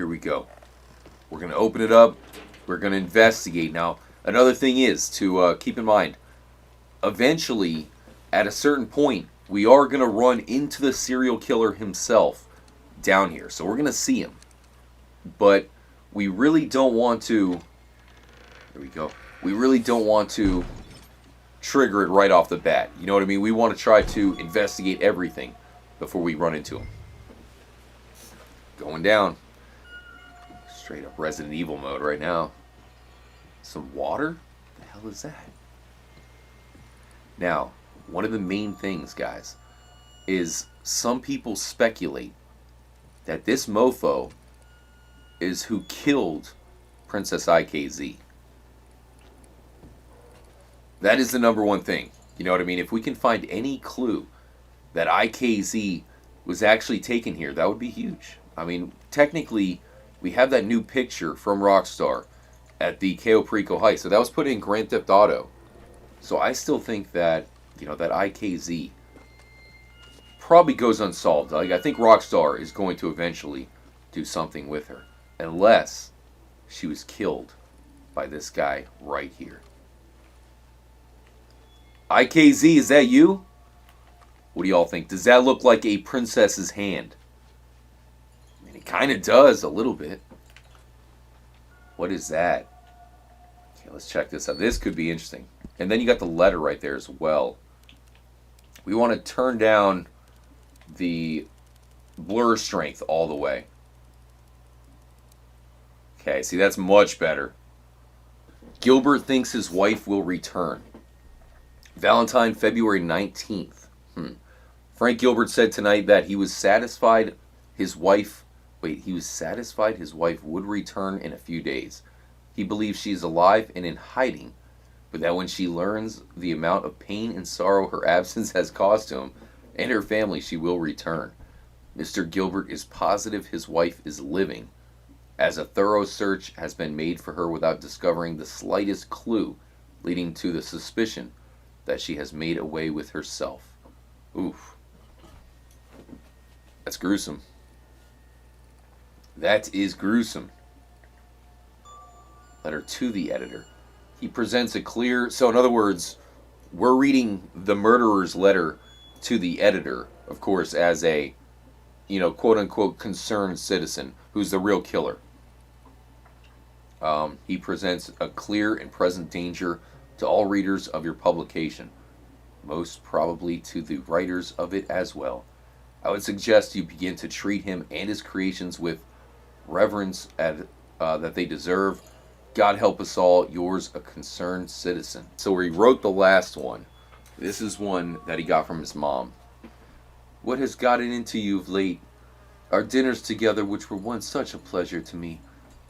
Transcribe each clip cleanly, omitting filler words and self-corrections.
here we go. We're going to open it up. We're going to investigate. Now, another thing is to keep in mind, eventually, at a certain point, we are going to run into the serial killer himself down here. So we're going to see him. But we really don't want to... There we go. We really don't want to trigger it right off the bat. You know what I mean? We want to try to investigate everything before we run into him. Going down. Straight up Resident Evil mode right now. Some water? What the hell is that? Now, one of the main things, guys, is some people speculate that this mofo is who killed Princess IKZ. That is the number one thing. You know what I mean? If we can find any clue that IKZ was actually taken here, that would be huge. I mean, technically, we have that new picture from Rockstar at the Cayo Perico Heights. So that was put in Grand Theft Auto. So I still think that, you know, that IKZ probably goes unsolved. Like, I think Rockstar is going to eventually do something with her. Unless she was killed by this guy right here. IKZ, is that you? What do y'all think? Does that look like a princess's hand? I mean, it kind of does a little bit. What is that? Okay, let's check this out. This could be interesting. And then you got the letter right there as well. We want to turn down the blur strength all the way. Okay, see, that's much better. Gilbert thinks his wife will return. Valentine, February 19th. Frank Gilbert said tonight that he was satisfied his wife... Wait, he was satisfied his wife would return in a few days. He believes she is alive and in hiding, but that when she learns the amount of pain and sorrow her absence has caused him and her family, she will return. Mr. Gilbert is positive his wife is living, as a thorough search has been made for her without discovering the slightest clue, leading to the suspicion that she has made away with herself. Oof. That's gruesome. That is gruesome. Letter to the editor. He presents a clear... So in other words, we're reading the murderer's letter to the editor, of course, as a, you know, quote-unquote concerned citizen who's the real killer. He presents a clear and present danger to all readers of your publication, most probably to the writers of it as well. I would suggest you begin to treat him and his creations with reverence that they deserve. God help us all, yours, a concerned citizen. So he wrote the last one. This is one that he got from his mom. What has gotten into you of late? Our dinners together, which were once such a pleasure to me,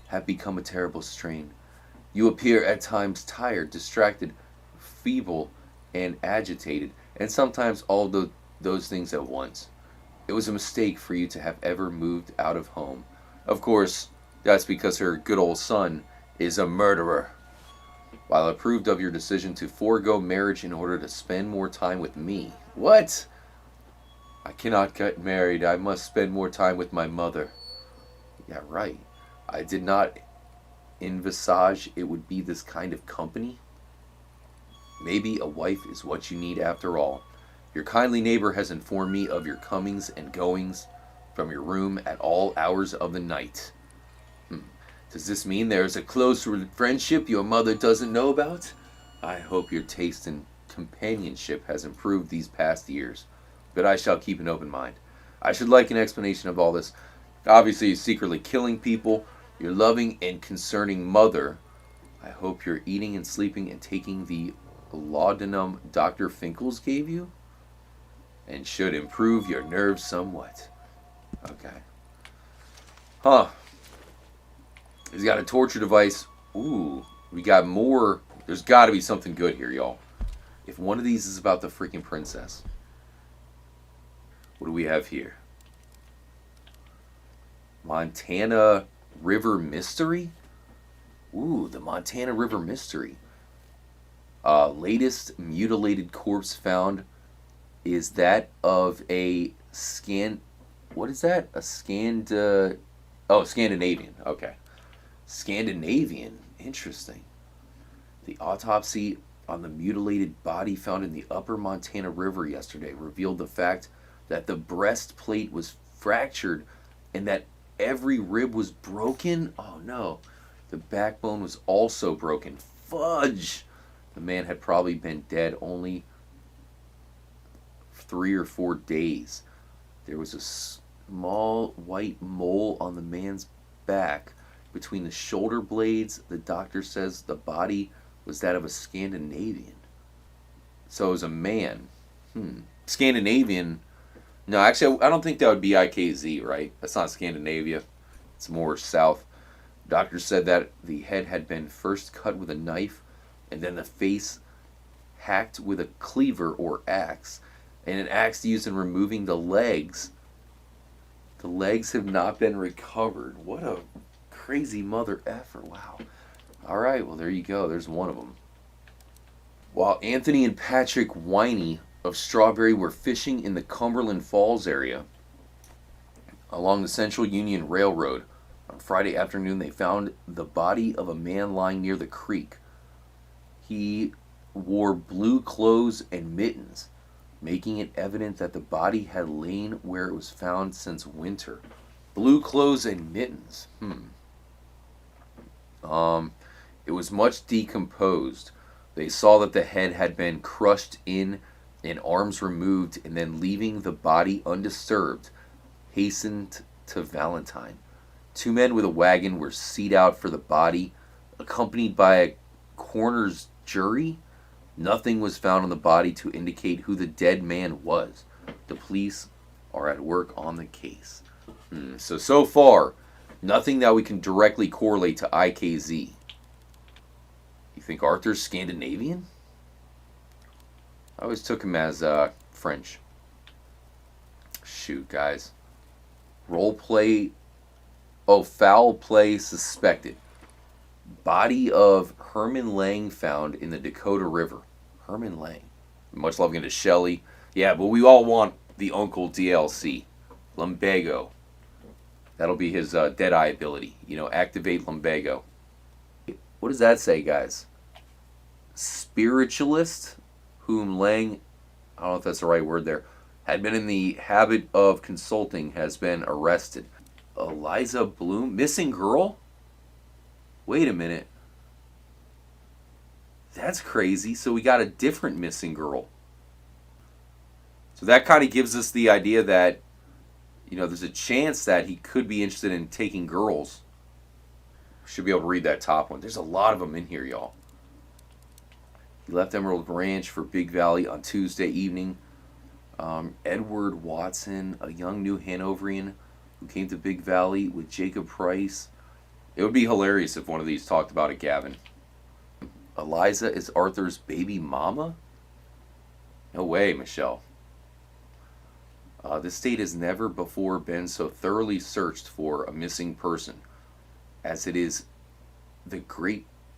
have become a terrible strain. You appear at times tired, distracted, feeble, and agitated, and sometimes all those things at once. It was a mistake for you to have ever moved out of home. Of course, that's because her good old son is a murderer. While I approved of your decision to forego marriage in order to spend more time with me. What? I cannot get married. I must spend more time with my mother. Yeah, right. I did not envisage it would be this kind of company. Maybe a wife is what you need after all. Your kindly neighbor has informed me of your comings and goings from your room at all hours of the night. Does this mean there is a close friendship your mother doesn't know about? I hope your taste in companionship has improved these past years, but I shall keep an open mind. I should like an explanation of all this. Obviously, you're secretly killing people. Your loving and concerning mother. I hope you're eating and sleeping and taking the laudanum Dr. Finkles gave you, and should improve your nerves somewhat. Okay. Huh. He's got a torture device. Ooh, we got more. There's got to be something good here, y'all. If one of these is about the freaking princess. What do we have here? Montana River Mystery? Ooh, the Montana River Mystery. Latest mutilated corpse found is that of a what is that? A Oh, Scandinavian. Okay. Scandinavian. Interesting. The autopsy on the mutilated body found in the upper Montana River yesterday revealed the fact that the breastplate was fractured and that every rib was broken. Oh no. The backbone was also broken. Fudge! The man had probably been dead only 3 or 4 days. There was a small white mole on the man's back between the shoulder blades. The doctor says the body was that of a Scandinavian. So it was a man. Scandinavian. No, actually, I don't think that would be IKZ, right? That's not Scandinavia. It's more south. Doctor said that the head had been first cut with a knife and then the face hacked with a cleaver or axe, and an axe used in removing the legs. The legs have not been recovered. What a crazy mother effer. Wow. All right, well, there you go. There's one of them. While Anthony and Patrick Winey of Strawberry were fishing in the Cumberland Falls area along the Central Union Railroad, on Friday afternoon they found the body of a man lying near the creek. He wore blue clothes and mittens, making it evident that the body had lain where it was found since winter. Blue clothes and mittens. It was much decomposed. They saw that the head had been crushed in and arms removed, and then leaving the body undisturbed, hastened to Valentine. 2 men with a wagon were sent out for the body, accompanied by a coroner's jury. Nothing was found on the body to indicate who the dead man was. The police are at work on the case. So far, nothing that we can directly correlate to IKZ. You think Arthur's Scandinavian? I always took him as French. Shoot, guys. Role play. Oh, foul play suspected. Body of Herman Lang found in the Dakota River. Herman Lang. Much love again to Shelley. Yeah, but we all want the Uncle DLC. Lumbago. That'll be his Deadeye ability. Activate Lumbago. What does that say, guys? Spiritualist, whom Lang, I don't know if that's the right word there, had been in the habit of consulting, has been arrested. Eliza Bloom, missing girl? Wait a minute. That's crazy. So we got a different missing girl. So that kind of gives us the idea that, there's a chance that he could be interested in taking girls. Should be able to read that top one. There's a lot of them in here, y'all. He left Emerald Ranch for Big Valley on Tuesday evening. Edward Watson, a young New Hanoverian who came to Big Valley with Jacob Price. It would be hilarious if one of these talked about it, Gavin. Eliza is Arthur's baby mama? No way, Michelle. This state has never before been so thoroughly searched for a missing person as it is the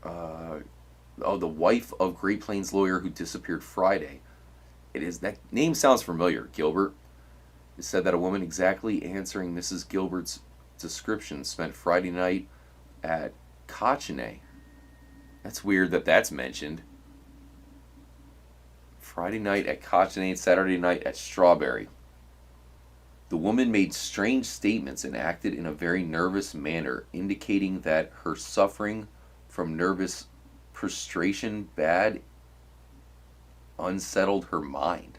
the wife of Great Plains lawyer who disappeared Friday. That name sounds familiar, Gilbert. It said that a woman exactly answering Mrs. Gilbert's description spent Friday night at Cochene. That's weird that that's mentioned. Friday night at Cochene, Saturday night at Strawberry. The woman made strange statements and acted in a very nervous manner, indicating that her suffering from nervous prostration unsettled her mind.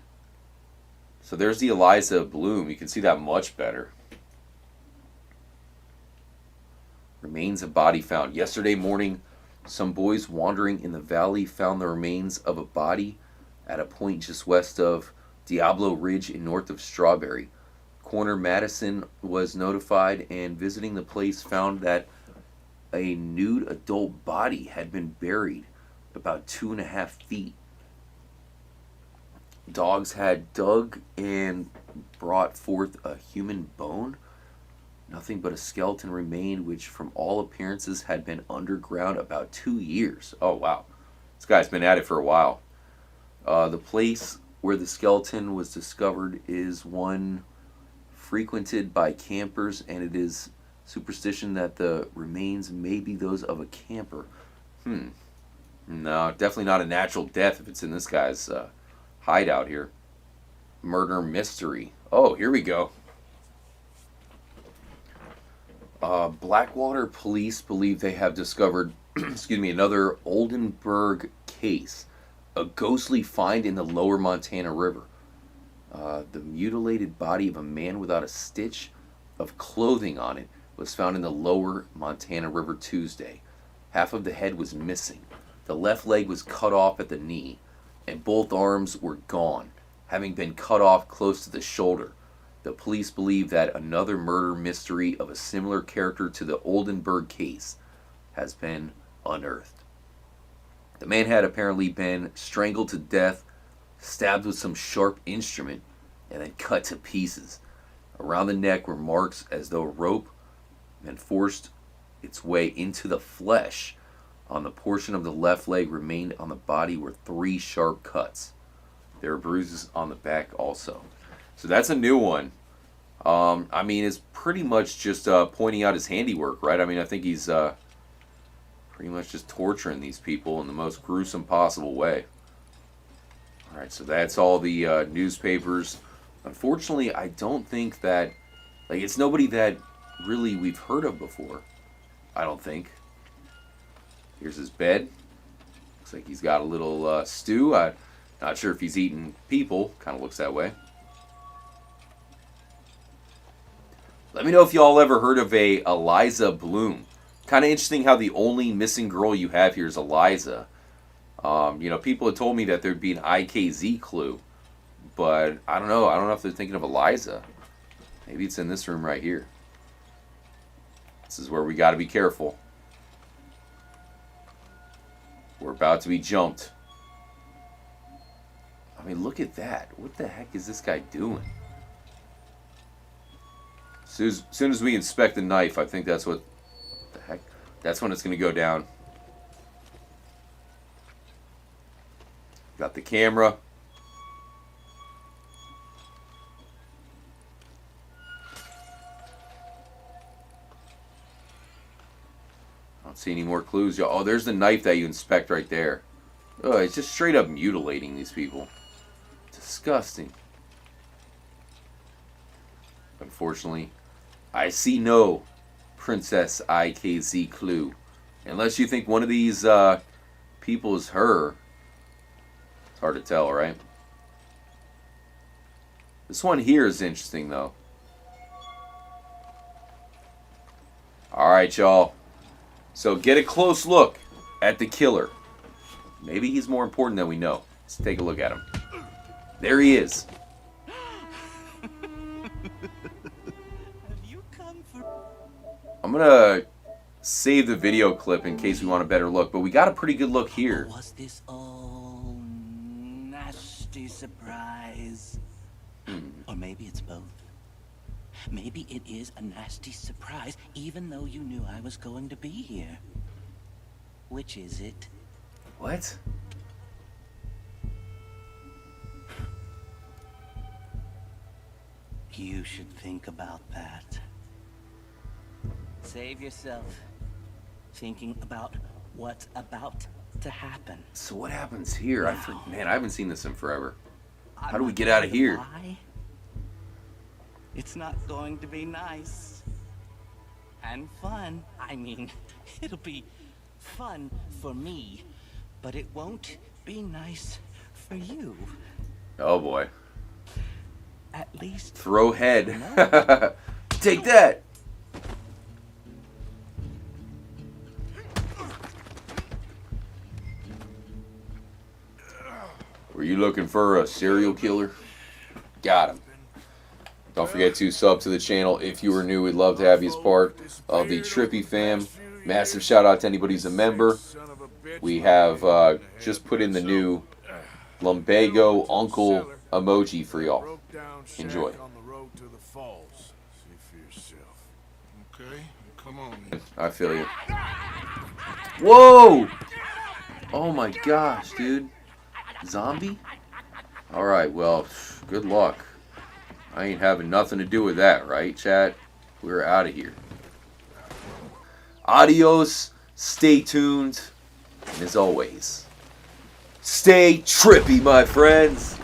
So there's the Eliza Bloom. You can see that much better. Remains of body found. Yesterday morning, some boys wandering in the valley found the remains of a body at a point just west of Diablo Ridge in north of Strawberry. Coroner Madison was notified and visiting the place found that a nude adult body had been buried about 2.5 feet. Dogs had dug and brought forth a human bone. Nothing but a skeleton remained, which from all appearances had been underground about 2 years. Oh, wow. This guy's been at it for a while. The place where the skeleton was discovered is one frequented by campers, and it is Superstition that the remains may be those of a camper. No, definitely not a natural death if it's in this guy's hideout here. Murder mystery. Oh, here we go. Blackwater police believe they have discovered, excuse me, another Oldenburg case. A ghostly find in the lower Montana River. The mutilated body of a man without a stitch of clothing on it was found in the lower Montana River Tuesday. Half of the head was missing. The left leg was cut off at the knee, and both arms were gone, having been cut off close to the shoulder. The police believe that another murder mystery of a similar character to the Oldenburg case has been unearthed. The man had apparently been strangled to death, stabbed with some sharp instrument, and then cut to pieces. Around the neck were marks as though a rope had forced its way into the flesh. On the portion of the left leg remained on the body were 3 sharp cuts. There were bruises on the back also. So that's a new one. I mean, it's pretty much just pointing out his handiwork, right? I mean, I think he's pretty much just torturing these people in the most gruesome possible way. All right, so that's all the newspapers. Unfortunately, I don't think that, like, it's nobody that really we've heard of before. I don't think. Here's his bed. Looks like he's got a little stew. I'm not sure if he's eating people. Kind of looks that way. Let me know if y'all ever heard of a Eliza Bloom. Kind of interesting how the only missing girl you have here is Eliza. You know, people had told me that there'd be an IKZ clue, but I don't know. I don't know if they're thinking of Eliza. Maybe it's in this room right here. This is where we got to be careful. We're about to be jumped. I mean, look at that. What the heck is this guy doing? As soon as we inspect the knife, I think that's what the heck. That's when it's going to go down. Got the camera. I don't see any more clues. Oh, there's the knife that you inspect right there. Oh, it's just straight up mutilating these people. Disgusting. Unfortunately, I see no Princess IKZ clue. Unless you think one of these people is her. It's hard to tell, right? This one here is interesting, though. Alright, y'all. So get a close look at the killer. Maybe he's more important than we know. Let's take a look at him. There he is. I'm gonna save the video clip in case we want a better look, but we got a pretty good look here. Was this all nasty surprise? Or maybe it's both. Maybe it is a nasty surprise, even though you knew I was going to be here. Which is it? What? You should think about that. Save yourself thinking about what's about to happen. So what happens here? Man, I haven't seen this in forever. How do we I'm get not out of gonna here? lie. It's not going to be nice. And fun. I mean, it'll be fun for me, but it won't be nice for you. Oh boy. At least Throw head. no. Take that. Were you looking for a serial killer? Got him. Don't forget to sub to the channel if you are new. We'd love to have you as part of the Trippy fam. Massive shout out to anybody who's a member. We have just put in the new lumbago uncle emoji for y'all. Enjoy. I feel you. Whoa! Oh my gosh, dude. Zombie? Alright, well, good luck. I ain't having nothing to do with that, right, chat? We're out of here. Adios, stay tuned, and as always, stay trippy, my friends.